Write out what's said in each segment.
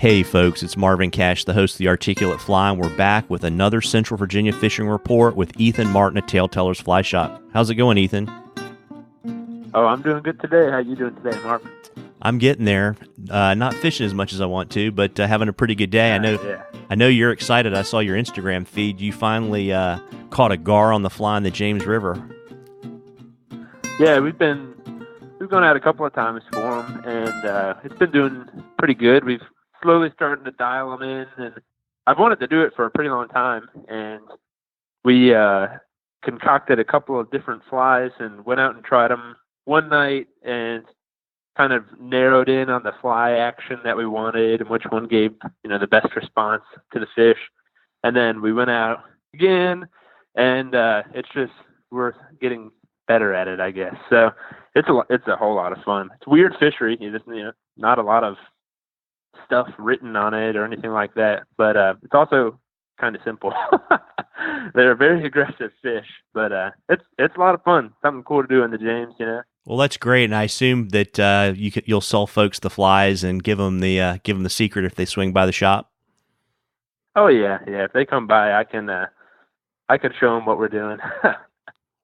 Hey folks, it's Marvin Cash, the host of The Articulate Fly, and we're back with another Central Virginia fishing report with Ethan Martin at TaleTellers Fly Shop. How's it going, Ethan? Oh, I'm doing good today. How you doing today, Mark? I'm getting there. Not fishing as much as I want to, but having a pretty good day. Yeah. I know you're excited. I saw your Instagram feed. You finally caught a gar on the fly in the James River. Yeah, we've gone out a couple of times for them, and it's been doing pretty good. We've slowly starting to dial them in, and I've wanted to do it for a pretty long time. And we concocted a couple of different flies and went out and tried them one night and kind of narrowed in on the fly action that we wanted and which one gave, the best response to the fish. And then we went out again, and we're getting better at it, I guess. So it's a whole lot of fun. It's a weird fishery. Not a lot of stuff written on it or anything like that, but it's also kind of simple. They're a very aggressive fish, but it's a lot of fun. Something cool to do in the James, Well, that's great, and I assume that you'll sell folks the flies and give them the secret if they swing by the shop. Oh yeah. If they come by, I can show them what we're doing.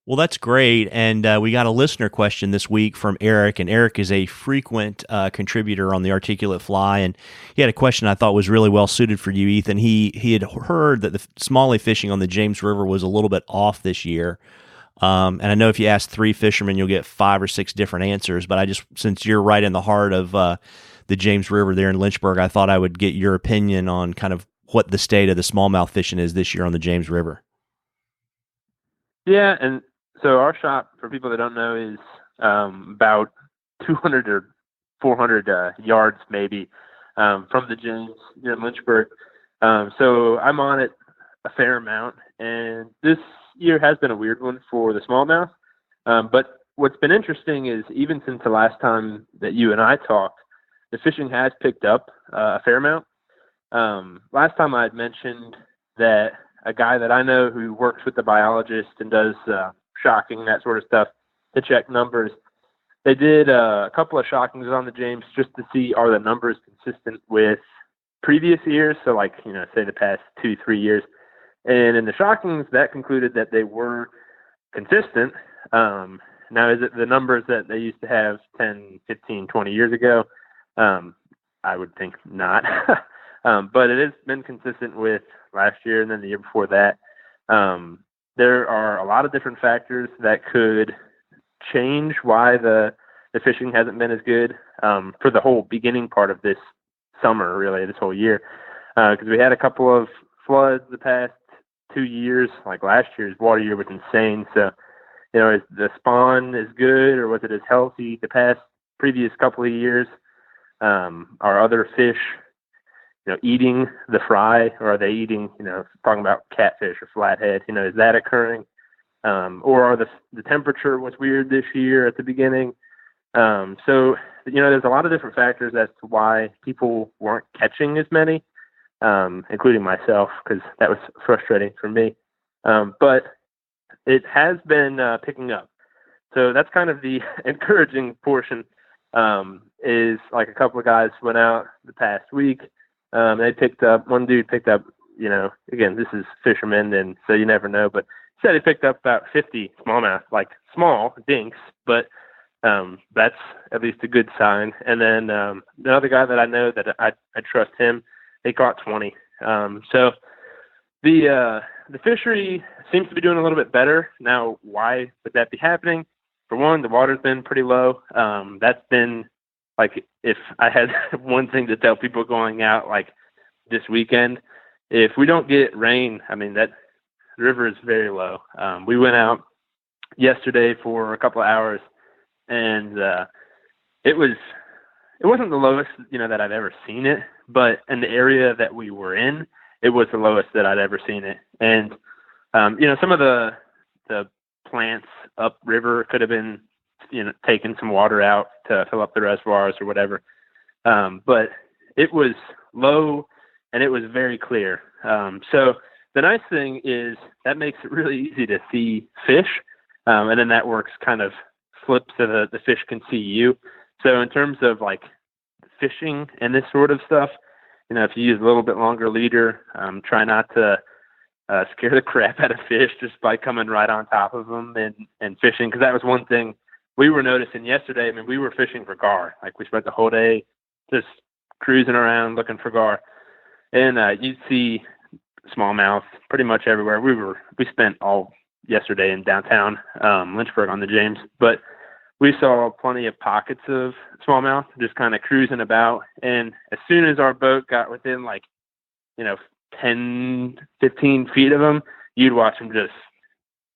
Well, that's great, and we got a listener question this week from Eric, and Eric is a frequent contributor on the Articulate Fly, and he had a question I thought was really well suited for you, Ethan. He had heard that the smallie fishing on the James River was a little bit off this year, and I know if you ask 3 fishermen, you'll get 5 or 6 different answers, but since you're right in the heart of the James River there in Lynchburg, I thought I would get your opinion on kind of what the state of the smallmouth fishing is this year on the James River. Yeah, and so our shop, for people that don't know, is about 200 or 400 yards maybe from the James here in Lynchburg. So I'm on it a fair amount, and this year has been a weird one for the smallmouth. But what's been interesting is even since the last time that you and I talked, the fishing has picked up a fair amount. Last time I had mentioned that a guy that I know who works with the biologist and does shocking, that sort of stuff, to check numbers. They did a couple of shockings on the James just to see are the numbers consistent with previous years, so say the past 2-3 years. And in the shockings, that concluded that they were consistent. Now, is it the numbers that they used to have 10, 15, 20 years ago? I would think not. But it has been consistent with last year and then the year before that. There are a lot of different factors that could change why the fishing hasn't been as good for the whole beginning part of this summer, really, this whole year. Because we had a couple of floods the past 2 years, like last year's water year was insane. So, is the spawn as good or was it as healthy the previous couple of years? Are other fish eating the fry, or are they eating, talking about catfish or flathead, is that occurring? Or are the temperature was weird this year at the beginning? So, there's a lot of different factors as to why people weren't catching as many, including myself, because that was frustrating for me. But it has been picking up. So that's kind of the encouraging portion, is like a couple of guys went out the past week. One dude picked up, again, this is fishermen, and so you never know, but he said he picked up about 50 smallmouth, like small dinks, but that's at least a good sign. And then the other guy that I know that I trust him, he caught 20. So the fishery seems to be doing a little bit better. Now, why would that be happening? For one, the water's been pretty low. That's been, like, if I had one thing to tell people going out like this weekend, if we don't get rain, that the river is very low. We went out yesterday for a couple of hours, and it wasn't the lowest, that I've ever seen it, but in the area that we were in, it was the lowest that I'd ever seen it. And some of the plants upriver could have been taking some water out to fill up the reservoirs or whatever. But it was low and it was very clear. So the nice thing is that makes it really easy to see fish. And then that works kind of flips so the fish can see you. So in terms of like fishing and this sort of stuff, if you use a little bit longer leader, try not to scare the crap out of fish just by coming right on top of them and fishing. Because that was one thing we were noticing yesterday. I mean, we were fishing for gar. Like, we spent the whole day just cruising around looking for gar. And you'd see smallmouth pretty much everywhere. We spent all yesterday in downtown Lynchburg on the James, but we saw plenty of pockets of smallmouth just kind of cruising about. And as soon as our boat got within 10, 15 feet of them, you'd watch them just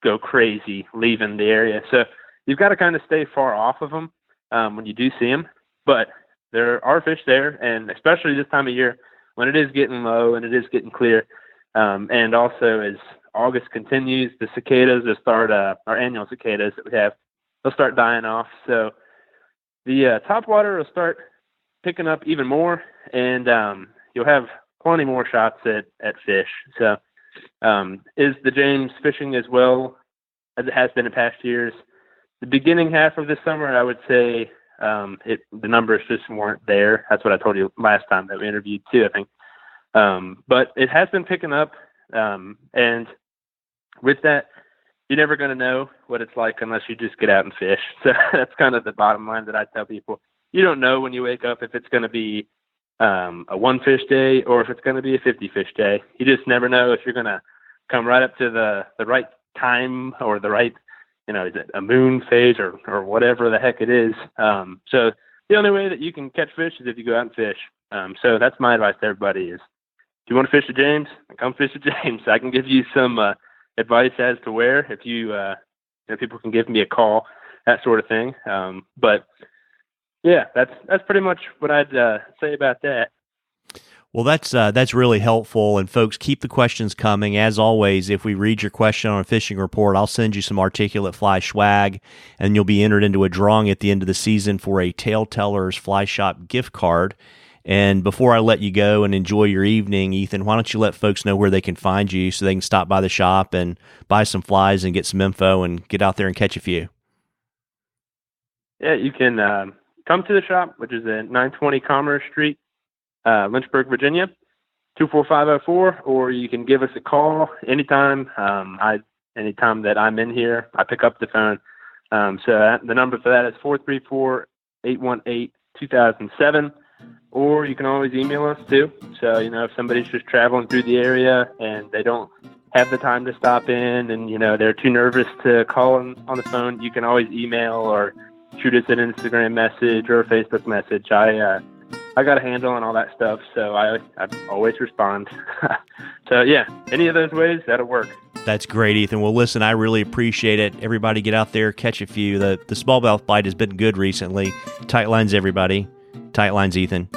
go crazy leaving the area. So you've got to kind of stay far off of them when you do see them. But there are fish there, and especially this time of year when it is getting low and it is getting clear. And also as August continues, the cicadas will start, our annual cicadas that we have, they'll start dying off. So the topwater will start picking up even more, and you'll have plenty more shots at fish. So is the James fishing as well as it has been in past years? The beginning half of this summer, I would say the numbers just weren't there. That's what I told you last time that we interviewed too, I think. But it has been picking up, and with that, you're never going to know what it's like unless you just get out and fish. So that's kind of the bottom line that I tell people. You don't know when you wake up if it's going to be a one fish day or if it's going to be a 50 fish day. You just never know if you're going to come right up to the right time or the right, is it a moon phase or whatever the heck it is. So the only way that you can catch fish is if you go out and fish. So that's my advice to everybody is, if you want to fish the James, come fish the James. I can give you some advice as to where, if people can give me a call, that sort of thing. But yeah, that's pretty much what I'd say about that. Well, that's really helpful. And folks, keep the questions coming. As always, if we read your question on a fishing report, I'll send you some articulate fly swag, and you'll be entered into a drawing at the end of the season for a TaleTellers Fly Shop gift card. And before I let you go and enjoy your evening, Ethan, why don't you let folks know where they can find you so they can stop by the shop and buy some flies and get some info and get out there and catch a few? Yeah, you can come to the shop, which is at 920 Commerce Street, Lynchburg, Virginia, 24504, or you can give us a call anytime. Anytime that I'm in here, I pick up the phone. So the number for that is 434-818-2007. Or you can always email us too. So, if somebody's just traveling through the area and they don't have the time to stop in and, they're too nervous to call on the phone, you can always email or shoot us an Instagram message or a Facebook message. I got a handle on all that stuff, so I always respond. So, yeah, any of those ways, that'll work. That's great, Ethan. Well, listen, I really appreciate it. Everybody get out there, catch a few. The smallmouth bite has been good recently. Tight lines, everybody. Tight lines, Ethan.